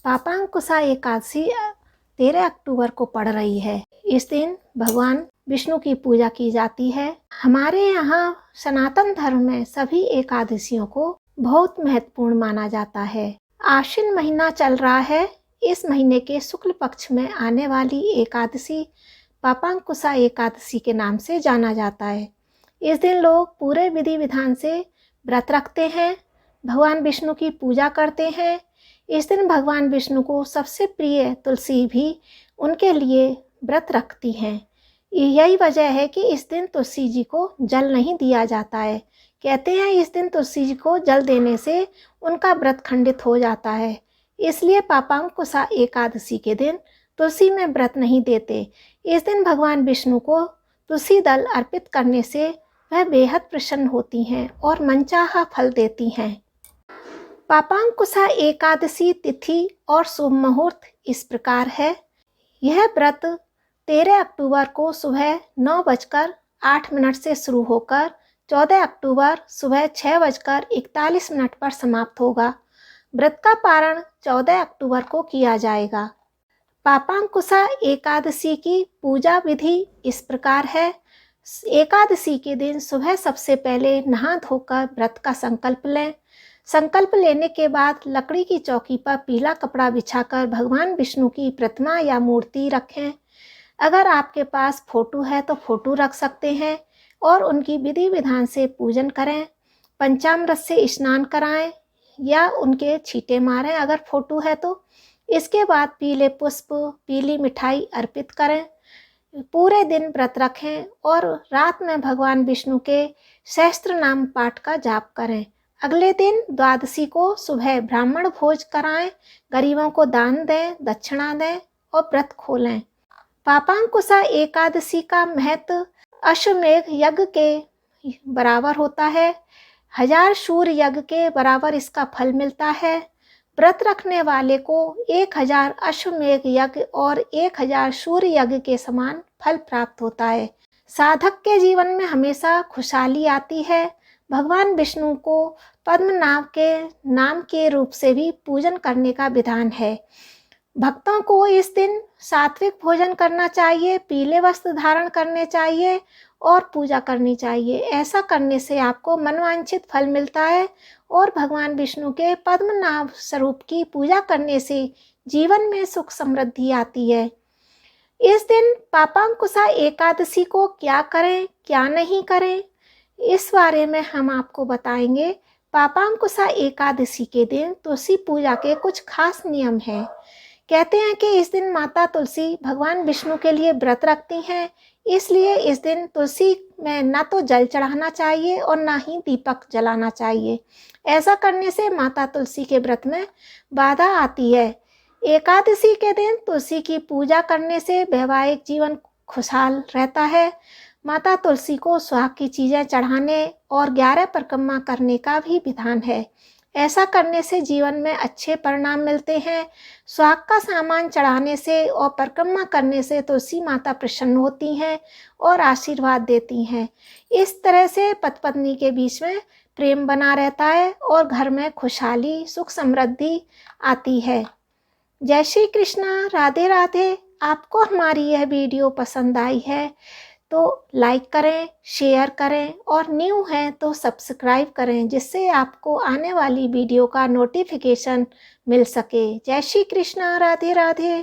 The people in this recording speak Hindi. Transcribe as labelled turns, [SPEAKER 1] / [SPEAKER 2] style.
[SPEAKER 1] पापांकुशा एकादशी 13 अक्टूबर को पड़ रही है। इस दिन भगवान विष्णु की पूजा की जाती है। हमारे यहाँ सनातन धर्म में सभी एकादशियों को बहुत महत्वपूर्ण माना जाता है। आश्विन महीना चल रहा है। इस महीने के शुक्ल पक्ष में आने वाली एकादशी पापांकुशा एकादशी के नाम से जाना जाता है। इस दिन लोग पूरे विधि विधान से व्रत रखते हैं, भगवान विष्णु की पूजा करते हैं। इस दिन भगवान विष्णु को सबसे प्रिय तुलसी भी उनके लिए व्रत रखती हैं। यही वजह है कि इस दिन तुलसी जी को जल नहीं दिया जाता है। कहते हैं इस दिन तुलसी जी को जल देने से उनका व्रत खंडित हो जाता है, इसलिए पापांकुशा एकादशी के दिन तुलसी में व्रत नहीं देते। इस दिन भगवान विष्णु को तुलसी दल अर्पित करने से वह बेहद प्रसन्न होती हैं और मनचाहा फल देती हैं। पापांकुशा एकादशी तिथि और शुभ मुहूर्त इस प्रकार है। यह व्रत 13 अक्टूबर को सुबह 9:08 से शुरू होकर 14 अक्टूबर सुबह 6:41 पर समाप्त होगा। व्रत का पारण 14 अक्टूबर को किया जाएगा। पापांकुशा एकादशी की पूजा विधि इस प्रकार है। एकादशी के दिन सुबह सबसे पहले नहा धोकर व्रत का संकल्प लें। संकल्प लेने के बाद लकड़ी की चौकी पर पीला कपड़ा बिछाकर भगवान विष्णु की प्रतिमा या मूर्ति रखें। अगर आपके पास फोटो है तो फोटो रख सकते हैं और उनकी विधि विधान से पूजन करें। पंचामृत से स्नान कराएं या उनके छींटे मारें अगर फोटो है तो। इसके बाद पीले पुष्प, पीली मिठाई अर्पित करें। पूरे दिन व्रत रखें और रात में भगवान विष्णु के सहस्त्र नाम पाठ का जाप करें। अगले दिन द्वादशी को सुबह ब्राह्मण भोज कराएं, गरीबों को दान दें, दक्षिणा दें और व्रत खोलें। पापांकुशा एकादशी का महत्व अश्वमेध यज्ञ के बराबर होता है। 1000 सूर्य यज्ञ के बराबर इसका फल मिलता है। व्रत रखने वाले को 1000 अश्वमेध यज्ञ और 1000 सूर्य यज्ञ के समान फल प्राप्त होता है। साधक के जीवन में हमेशा खुशहाली आती है। भगवान विष्णु को पद्मनाभ के नाम के रूप से भी पूजन करने का विधान है। भक्तों को इस दिन सात्विक भोजन करना चाहिए, पीले वस्त्र धारण करने चाहिए और पूजा करनी चाहिए। ऐसा करने से आपको मनवांछित फल मिलता है और भगवान विष्णु के पद्मनाभ स्वरूप की पूजा करने से जीवन में सुख समृद्धि आती है। इस दिन पापांकुशा एकादशी को क्या करें, क्या नहीं करें, इस बारे में हम आपको बताएंगे। पापांकुशा एकादशी के दिन तुलसी पूजा के कुछ खास नियम हैं। कहते हैं कि इस दिन माता तुलसी भगवान विष्णु के लिए व्रत रखती हैं, इसलिए इस दिन तुलसी में ना तो जल चढ़ाना चाहिए और ना ही दीपक जलाना चाहिए। ऐसा करने से माता तुलसी के व्रत में बाधा आती है। एकादशी के दिन तुलसी की पूजा करने से वैवाहिक जीवन खुशहाल रहता है। माता तुलसी को सुहाग की चीज़ें चढ़ाने और 11 परिक्रमा करने का भी विधान है। ऐसा करने से जीवन में अच्छे परिणाम मिलते हैं। सुहाग का सामान चढ़ाने से और परिक्रमा करने से तुलसी माता प्रसन्न होती हैं और आशीर्वाद देती हैं। इस तरह से पति पत्नी के बीच में प्रेम बना रहता है और घर में खुशहाली, सुख समृद्धि आती है। जय श्री कृष्णा, राधे राधे। आपको हमारी यह वीडियो पसंद आई है तो लाइक करें, शेयर करें और न्यू हैं तो सब्सक्राइब करें, जिससे आपको आने वाली वीडियो का नोटिफिकेशन मिल सके। जय श्री कृष्णा, राधे राधे।